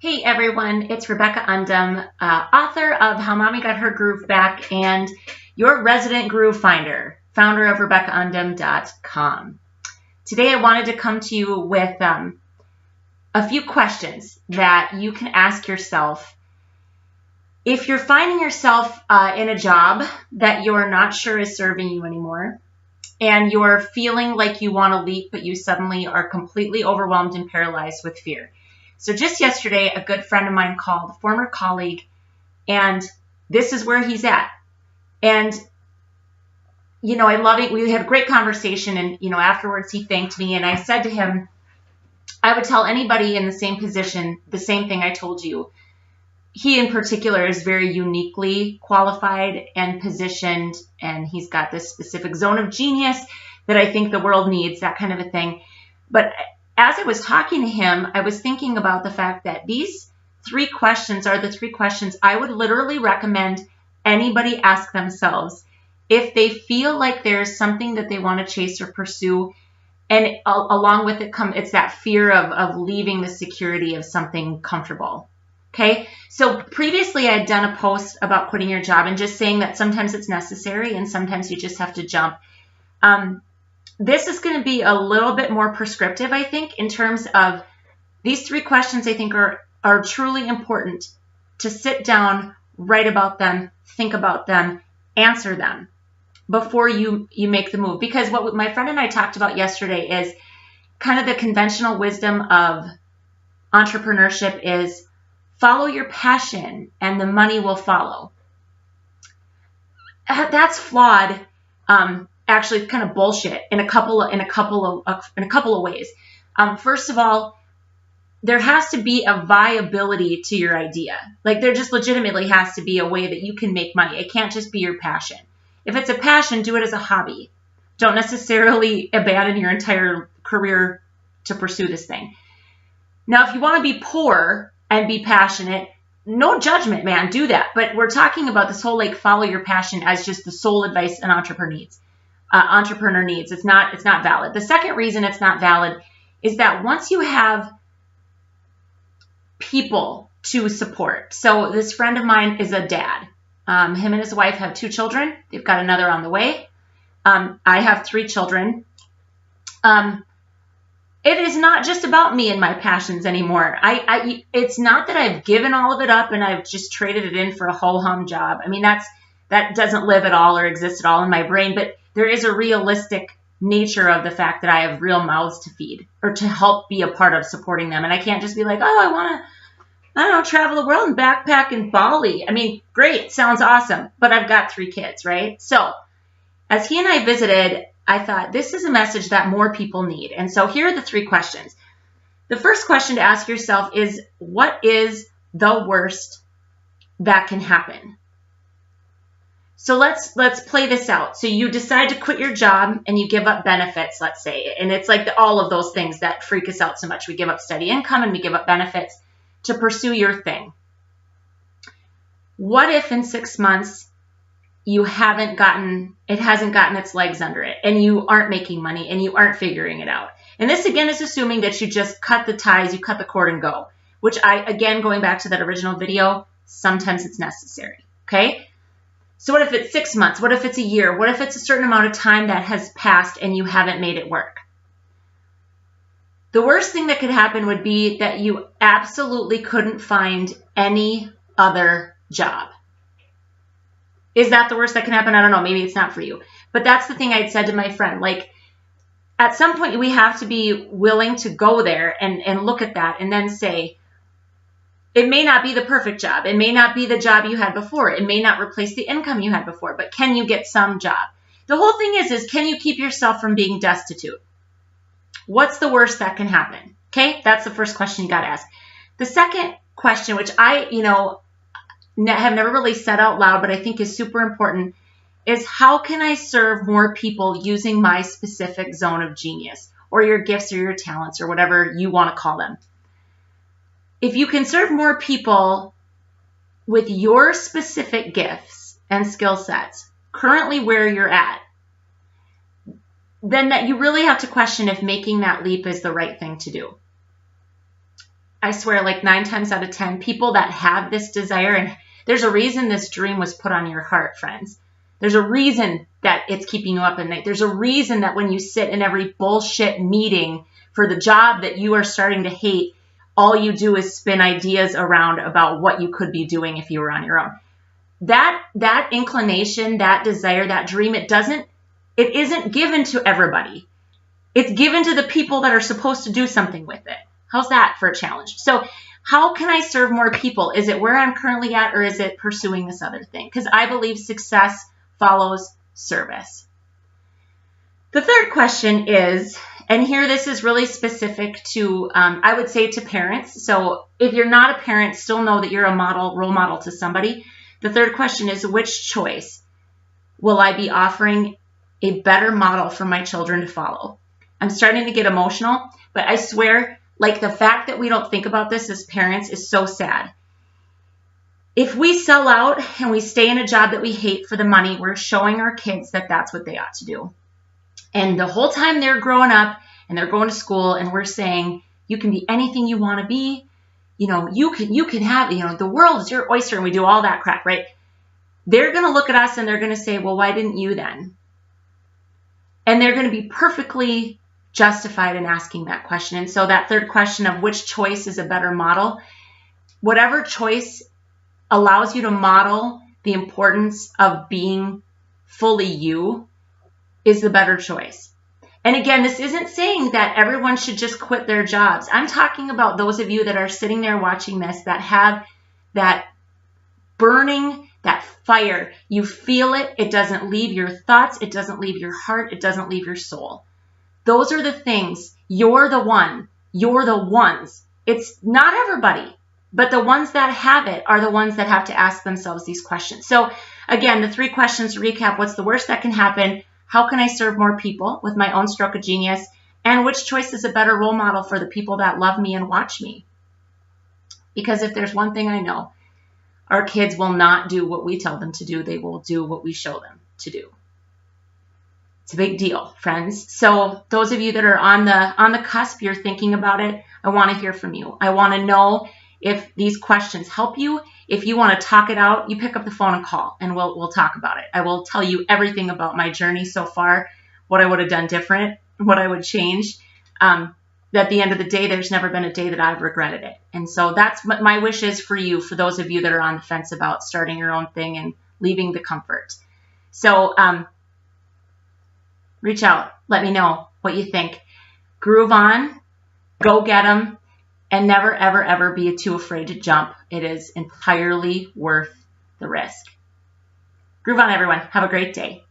Hey everyone, it's Rebecca Undum, author of How Mommy Got Her Groove Back and your resident groove finder, founder of RebeccaUndum.com. Today I wanted to come to you with a few questions that you can ask yourself if you're finding yourself in a job that you're not sure is serving you anymore, and you're feeling like you want to leap, but you suddenly are completely overwhelmed and paralyzed with fear. So just yesterday, a good friend of mine called, a former colleague, and this is where he's at. And, I love it. We had a great conversation, and, afterwards he thanked me, and I said to him, I would tell anybody in the same position the same thing I told you. He in particular is very uniquely qualified and positioned, and he's got this specific zone of genius that I think the world needs, that kind of a thing. But as I was talking to him, I was thinking about the fact that these three questions are the three questions I would literally recommend anybody ask themselves if they feel like there's something that they want to chase or pursue. And along with it it's that fear of leaving the security of something comfortable. Okay, so previously I had done a post about quitting your job and just saying that sometimes it's necessary and sometimes you just have to jump. This is going to be a little bit more prescriptive, I think, in terms of these three questions. I think are truly important to sit down, write about them, think about them, answer them before you make the move. Because what my friend and I talked about yesterday is kind of the conventional wisdom of entrepreneurship is follow your passion and the money will follow. That's flawed. Actually, kind of bullshit in a couple of ways. First of all, there has to be a viability to your idea. Like there just legitimately has to be a way that you can make money. It can't just be your passion. If it's a passion, do it as a hobby. Don't necessarily abandon your entire career to pursue this thing. Now, if you want to be poor and be passionate, no judgment, man, do that. But we're talking about this whole follow your passion as just the sole advice an entrepreneur needs. It's not valid. The second reason it's not valid is that once you have people to support. So this friend of mine is a dad. Him and his wife have 2 children. They've got another on the way. I have 3 children. It is not just about me and my passions anymore. It's not that I've given all of it up and I've just traded it in for a ho-hum job. I mean, that doesn't live at all or exist at all in my brain, but there is a realistic nature of the fact that I have real mouths to feed or to help be a part of supporting them. And I can't just be like, oh, I want to, travel the world and backpack in Bali. I mean, great. Sounds awesome. But I've got 3 kids, right? So as he and I visited, I thought this is a message that more people need. And so here are the 3 questions. The first question to ask yourself is, what is the worst that can happen? So let's play this out. So you decide to quit your job and you give up benefits, let's say. And it's like all of those things that freak us out so much. We give up steady income and we give up benefits to pursue your thing. What if in 6 months it hasn't gotten its legs under it and you aren't making money and you aren't figuring it out? And this again is assuming that you just cut the ties, you cut the cord and go, which again, going back to that original video, sometimes it's necessary. Okay. So what if it's 6 months? What if it's a year? What if it's a certain amount of time that has passed and you haven't made it work? The worst thing that could happen would be that you absolutely couldn't find any other job. Is that the worst that can happen? I don't know. Maybe it's not for you. But that's the thing I'd said to my friend. At some point, we have to be willing to go there and look at that and then say, it may not be the perfect job. It may not be the job you had before. It may not replace the income you had before, but can you get some job? The whole thing is can you keep yourself from being destitute? What's the worst that can happen? Okay, that's the first question you got to ask. The second question, which I, have never really said out loud, but I think is super important, is how can I serve more people using my specific zone of genius or your gifts or your talents or whatever you want to call them? If you can serve more people with your specific gifts and skill sets currently where you're at, then that you really have to question if making that leap is the right thing to do. I swear, like 9 times out of 10, people that have this desire, and there's a reason this dream was put on your heart, friends. There's a reason that it's keeping you up at night. There's a reason that when you sit in every bullshit meeting for the job that you are starting to hate, all you do is spin ideas around about what you could be doing if you were on your own. That inclination, that desire, that dream, it isn't given to everybody. It's given to the people that are supposed to do something with it. How's that for a challenge? So how can I serve more people? Is it where I'm currently at, or is it pursuing this other thing? Because I believe success follows service. The third question is, and here this is really specific to, I would say to parents. So if you're not a parent, still know that you're a role model to somebody. The third question is, which choice will I be offering a better model for my children to follow? I'm starting to get emotional, but I swear, like, the fact that we don't think about this as parents is so sad. If we sell out and we stay in a job that we hate for the money, we're showing our kids that that's what they ought to do. And the whole time they're growing up and they're going to school and we're saying, you can be anything you want to be. You know, you can have, you know, the world is your oyster, and we do all that crap, right? They're going to look at us and they're going to say, well, why didn't you then? And they're going to be perfectly justified in asking that question. And so that third question of which choice is a better model, whatever choice allows you to model the importance of being fully you is the better choice. And again, this isn't saying that everyone should just quit their jobs. I'm talking about those of you that are sitting there watching this that have that burning, that fire. You feel it. It doesn't leave your thoughts. It doesn't leave your heart. It doesn't leave your soul. Those are the things. You're the one. You're the ones. It's not everybody, but the ones that have it are the ones that have to ask themselves these questions. So again, the 3 questions to recap: what's the worst that can happen? How can I serve more people with my own stroke of genius? And which choice is a better role model for the people that love me and watch me? Because if there's one thing I know, our kids will not do what we tell them to do. They will do what we show them to do. It's a big deal, friends. So those of you that are on the cusp, you're thinking about it, I want to hear from you. I want to know if these questions help you. If you want to talk it out, you pick up the phone and call, and we'll talk about it. I will tell you everything about my journey so far, what I would have done different, what I would change. At the end of the day, there's never been a day that I've regretted it. And so that's what my wish is for you, for those of you that are on the fence about starting your own thing and leaving the comfort. So reach out. Let me know what you think. Groove on. Go get them. And never, ever, ever be too afraid to jump. It is entirely worth the risk. Groove on, everyone. Have a great day.